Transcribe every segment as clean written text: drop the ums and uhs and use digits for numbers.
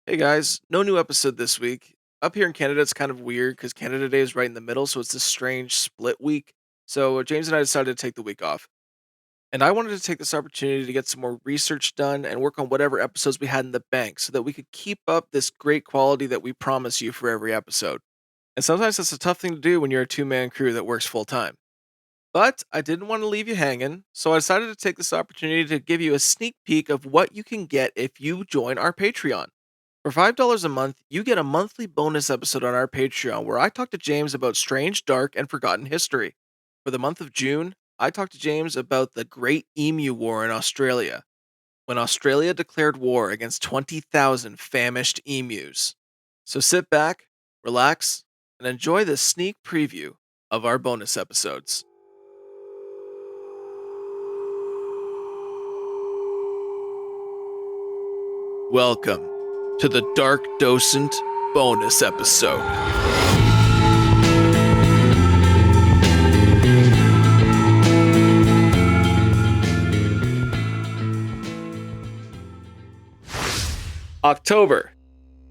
Hey guys, no new episode this week. Up here in Canada, it's kind of weird because Canada Day is right in the middle, so it's this strange split week. So James and I decided to take the week off. And I wanted to take this opportunity to get some more research done and work on whatever episodes we had in the bank so that we could keep up this great quality that we promise you for every episode. And sometimes that's a tough thing to do when you're a two-man crew that works full time. But I didn't want to leave you hanging, so I decided to take this opportunity to give you a sneak peek of what you can get if you join our Patreon. For $5 a month, you get a monthly bonus episode on our Patreon where I talk to James about strange, dark, and forgotten history. For the month of June, I talked to James about the Great Emu War in Australia, when Australia declared war against 20,000 famished emus. So sit back, relax, and enjoy this sneak preview of our bonus episodes. Welcome to the Dark Docent bonus episode. October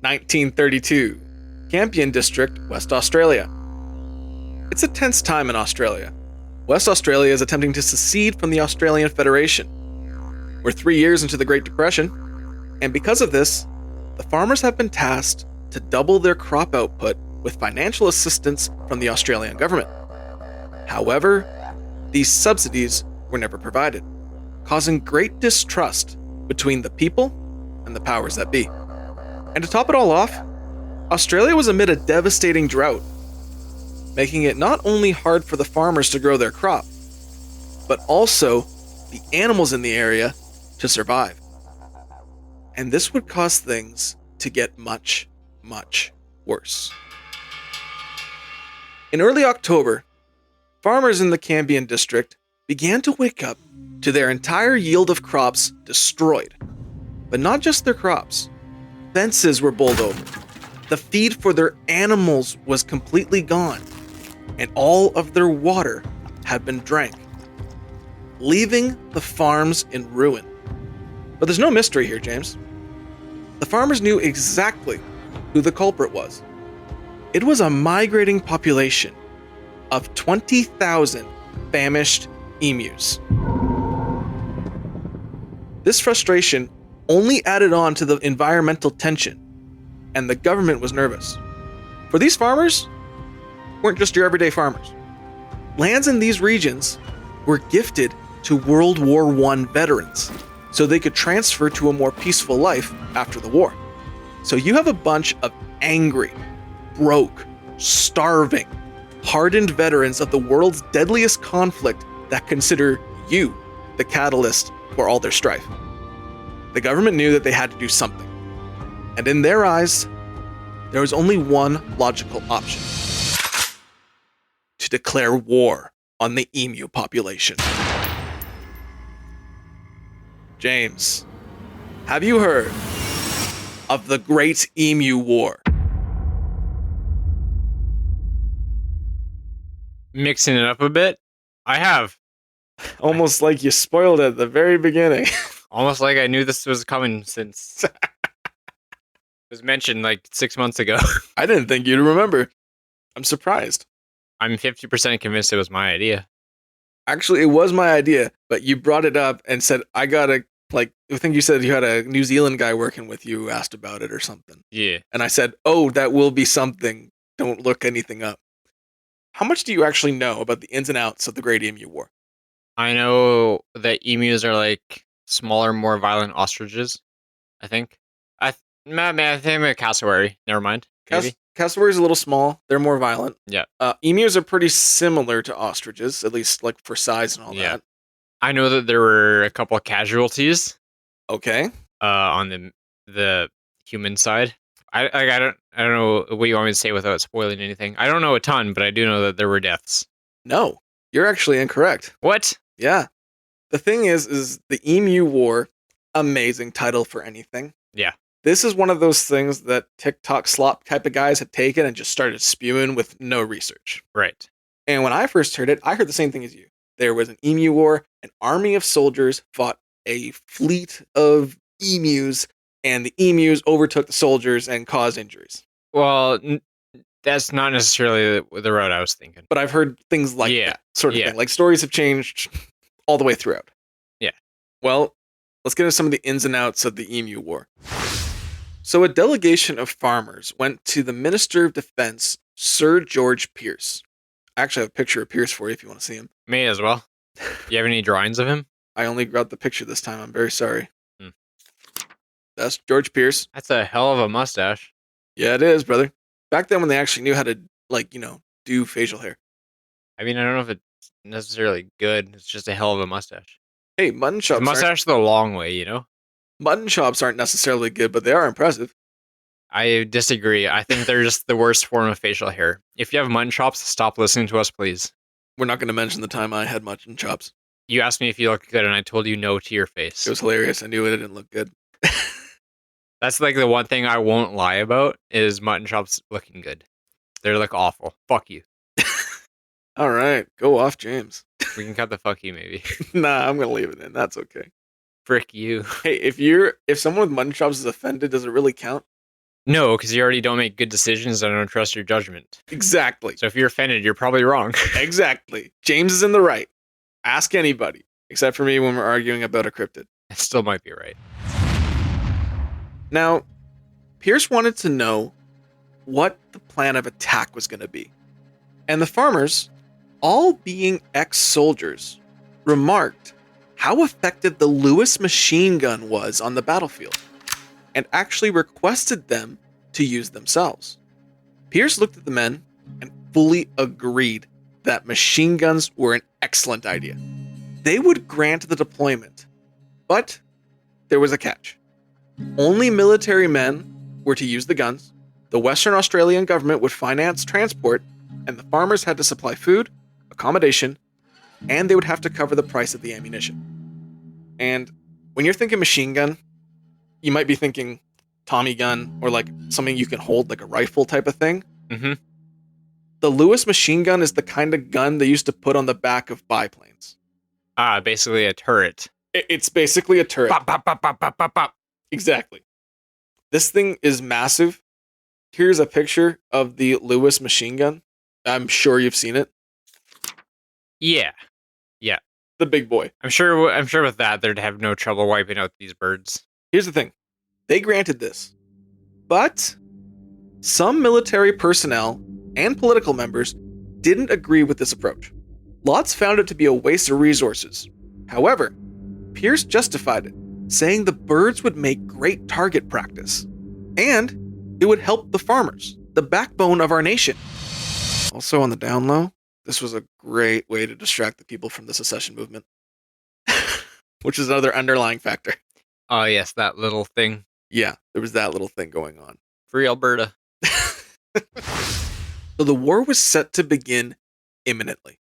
1932, Campion District, West Australia. It's a tense time in Australia. West Australia is attempting to secede from the Australian Federation. We're 3 years into the Great Depression, and because of this, the farmers have been tasked to double their crop output with financial assistance from the Australian government. However, these subsidies were never provided, causing great distrust between the people and the powers that be. And to top it all off, Australia was amid a devastating drought, making it not only hard for the farmers to grow their crop, but also the animals in the area to survive. And this would cause things to get much, much worse. In early October, farmers in the Campion district began to wake up to their entire yield of crops destroyed. But not just their crops. Fences were bowled over. The feed for their animals was completely gone. And all of their water had been drank, leaving the farms in ruin. But there's no mystery here, James. The farmers knew exactly who the culprit was. It was a migrating population of 20,000 famished emus. This frustration only added on to the environmental tension, and the government was nervous. For these farmers weren't just your everyday farmers. Lands in these regions were gifted to World War I veterans, so they could transfer to a more peaceful life after the war. So you have a bunch of angry, broke, starving, hardened veterans of the world's deadliest conflict that consider you the catalyst for all their strife. The government knew that they had to do something. And in their eyes, there was only one logical option: to declare war on the emu population. James, have you heard of the Great Emu War? Mixing it up a bit, I have. Almost like you spoiled it at the very beginning. Almost like I knew this was coming since it was mentioned like 6 months ago. I didn't think you'd remember. I'm surprised. I'm 50% convinced it was my idea. Actually, it was my idea, but you brought it up and said, I think you said you had a New Zealand guy working with you who asked about it or something. Yeah. And I said, oh, that will be something. Don't look anything up. How much do you actually know about the ins and outs of the Great Emu War? I know that emus are like smaller, more violent ostriches, I think. I think I'm a cassowary. Never mind. Maybe. Cassowaries are a little small. They're more violent. Yeah. Emus are pretty similar to ostriches, at least like for size and all that. I know that there were a couple of casualties. Okay. On the human side. I don't know what you want me to say without spoiling anything. I don't know a ton, but I do know that there were deaths. No, you're actually incorrect. What? Yeah. The thing is the Emu War, amazing title for anything. Yeah. This is one of those things that TikTok slop type of guys had taken and just started spewing with no research. Right. And when I first heard it, I heard the same thing as you. There was an Emu War, an army of soldiers fought a fleet of emus and the emus overtook the soldiers and caused injuries. Well, that's not necessarily the route I was thinking. But I've heard things like Yeah, that sort of yeah. thing. Like stories have changed all the way throughout. Yeah. Well, let's get into some of the ins and outs of the Emu War. So a delegation of farmers went to the Minister of Defense, Sir George Pierce. I actually have a picture of Pierce for you if you want to see him. Me as well. You have any drawings of him? I only got the picture this time. I'm very sorry. Hmm. That's George Pierce. That's a hell of a mustache. Yeah, it is, brother. Back then when they actually knew how to, do facial hair. I mean, I don't know if it's necessarily good. It's just a hell of a mustache. Hey, mutton chops. Mustache the long way, you know? Mutton chops aren't necessarily good, but they are impressive. I disagree. I think they're just the worst form of facial hair. If you have mutton chops, stop listening to us, please. We're not going to mention the time I had mutton chops. You asked me if you look good, and I told you no to your face. It was hilarious. I knew it didn't look good. That's like the one thing I won't lie about is mutton chops looking good. They look awful. Fuck you. All right, go off, James. We can cut the fuck you maybe. Nah, I'm gonna leave it in. That's okay. Frick you. Hey, if someone with mutton chops is offended, does it really count? No, because you already don't make good decisions and I don't trust your judgment. Exactly. So if you're offended, you're probably wrong. Exactly. James is in the right. Ask anybody, except for me when we're arguing about a cryptid. I still might be right. Now, Pierce wanted to know what the plan of attack was going to be. And the farmers, all being ex-soldiers, remarked how effective the Lewis machine gun was on the battlefield, and actually requested them to use themselves. Pierce looked at the men and fully agreed that machine guns were an excellent idea. They would grant the deployment, but there was a catch. Only military men were to use the guns, the Western Australian government would finance transport, and the farmers had to supply food, accommodation, and they would have to cover the price of the ammunition. And when you're thinking machine gun, you might be thinking Tommy gun or like something you can hold, like a rifle type of thing. Mm-hmm. The Lewis machine gun is the kind of gun they used to put on the back of biplanes. Basically a turret. It's basically a turret. Bop, bop, bop, bop, bop, bop, bop. Exactly. This thing is massive. Here's a picture of the Lewis machine gun. I'm sure you've seen it. Yeah. The big boy. I'm sure with that they'd have no trouble wiping out these birds. Here's the thing. They granted this. But some military personnel and political members didn't agree with this approach. Lots found it to be a waste of resources. However, Pierce justified it, saying the birds would make great target practice. And it would help the farmers, the backbone of our nation. Also on the down low, this was a great way to distract the people from the secession movement. Which is another underlying factor. Oh yes, that little thing. Yeah, there was that little thing going on. Free Alberta. So the war was set to begin imminently.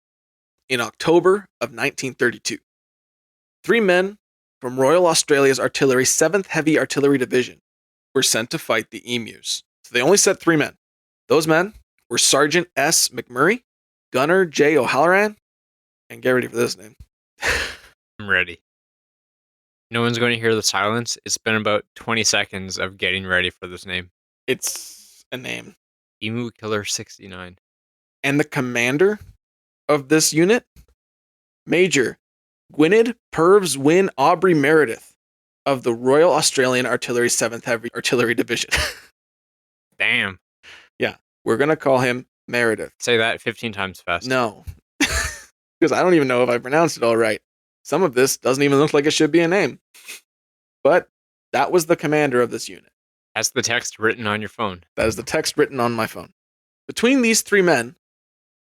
In October of 1932, 3 men from Royal Australia's Artillery 7th Heavy Artillery Division were sent to fight the emus. So they only sent 3 men. Those men were Sergeant S. McMurray, Gunner J. O'Halloran, and get ready for this name. I'm ready. No one's going to hear the silence. It's been about 20 seconds of getting ready for this name. It's a name. Emu Killer 69. And the commander of this unit, Major Gwynedd Purves Wyn Aubrey Meredith of the Royal Australian Artillery 7th Heavy Artillery Division. Damn. Yeah, we're going to call him Meredith. Say that 15 times fast. No, because I don't even know if I pronounced it all right. Some of this doesn't even look like it should be a name. But that was the commander of this unit. That's the text written on your phone. That is the text written on my phone. Between these 3 men,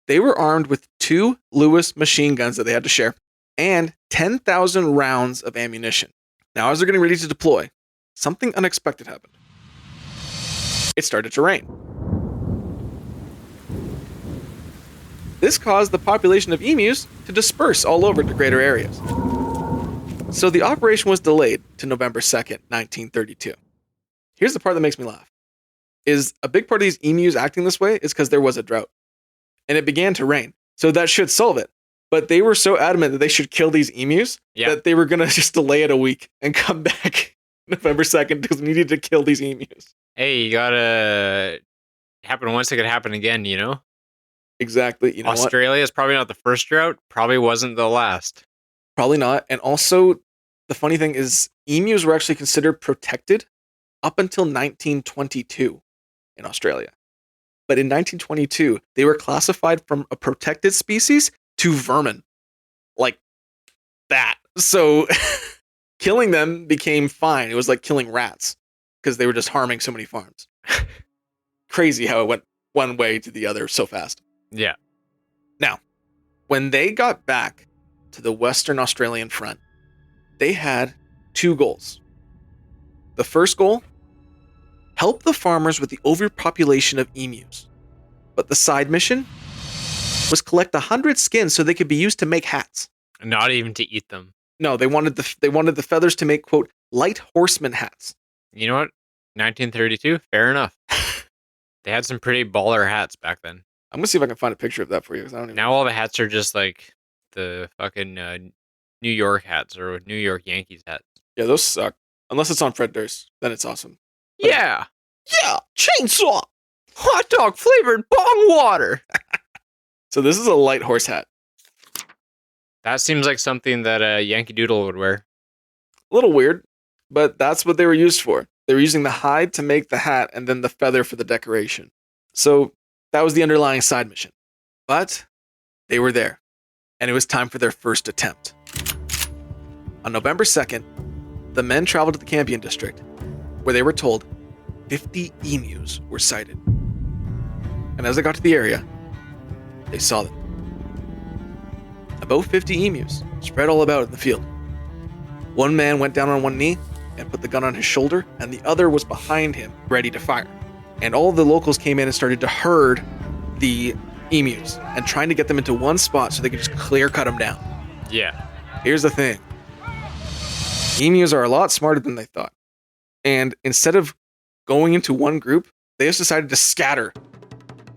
they were armed with 2 Lewis machine guns that they had to share and 10,000 rounds of ammunition. Now, as they're getting ready to deploy, something unexpected happened. It started to rain. This caused the population of emus to disperse all over to greater areas. So the operation was delayed to November 2nd, 1932. Here's the part that makes me laugh. Is a big part of these emus acting this way is because there was a drought. And it began to rain. So that should solve it. But they were so adamant that they should kill these emus that they were going to just delay it a week and come back November 2nd because we needed to kill these emus. Hey, you gotta happen once, it could happen again, you know? Exactly. You know what? Australia is probably not the first drought, probably wasn't the last. Probably not. And also, the funny thing is, emus were actually considered protected up until 1922 in Australia. But in 1922, they were classified from a protected species to vermin. Like that. So killing them became fine. It was like killing rats because they were just harming so many farms. Crazy how it went one way to the other so fast. Yeah. Now, when they got back to the Western Australian front, they had two goals. The first goal, help the farmers with the overpopulation of emus. But the side mission was collect 100 skins so they could be used to make hats. Not even to eat them. No, they wanted the feathers to make, quote, light horseman hats. You know what? 1932, fair enough. They had some pretty baller hats back then. I'm gonna see if I can find a picture of that for you. 'Cause I don't even Now all the hats are just like the fucking New York hats or New York Yankees hats. Yeah, those suck. Unless it's on Fred Durst, then it's awesome. Yeah. Yeah, chainsaw. Hot dog flavored bong water. So this is a light horse hat. That seems like something that a Yankee Doodle would wear. A little weird, but that's what they were used for. They were using the hide to make the hat and then the feather for the decoration. So that was the underlying side mission. But they were there, and it was time for their first attempt. On November 2nd, the men traveled to the Campion district, where they were told 50 emus were sighted. And as they got to the area, they saw them. About 50 emus spread all about in the field. One man went down on one knee and put the gun on his shoulder, and the other was behind him, ready to fire. And all of the locals came in and started to herd the emus and trying to get them into one spot so they could just clear cut them down. Yeah. Here's the thing. Emus are a lot smarter than they thought. And instead of going into one group, they just decided to scatter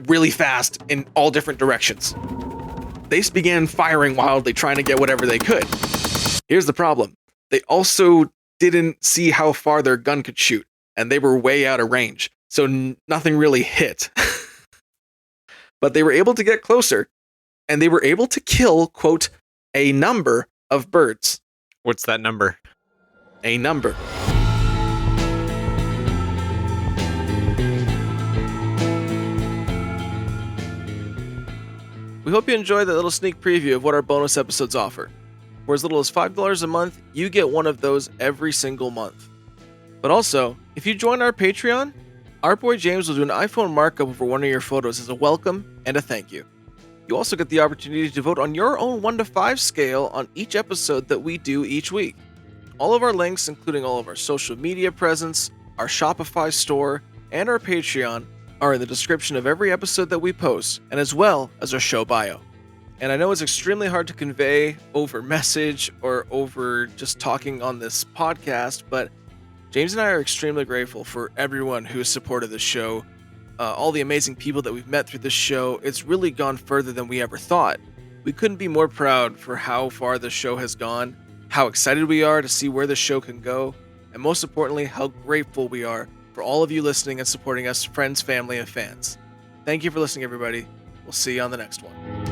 really fast in all different directions. They just began firing wildly, trying to get whatever they could. Here's the problem. They also didn't see how far their gun could shoot, and they were way out of range, so nothing really hit. But they were able to get closer, and they were able to kill, quote, a number of birds. What's that number? A number. We hope you enjoyed that little sneak preview of what our bonus episodes offer. For as little as $5 a month, you get one of those every single month. But also, if you join our Patreon, our boy James will do an iPhone markup over one of your photos as a welcome and a thank you. You also get the opportunity to vote on your own 1 to 5 scale on each episode that we do each week. All of our links, including all of our social media presence, our Shopify store, and our Patreon, are in the description of every episode that we post, and as well as our show bio. And I know it's extremely hard to convey over message or over just talking on this podcast, but James and I are extremely grateful for everyone who has supported this show, all the amazing people that we've met through this show. It's really gone further than we ever thought. We couldn't be more proud for how far the show has gone, how excited we are to see where the show can go, and most importantly, how grateful we are for all of you listening and supporting us, friends, family, and fans. Thank you for listening, everybody. We'll see you on the next one.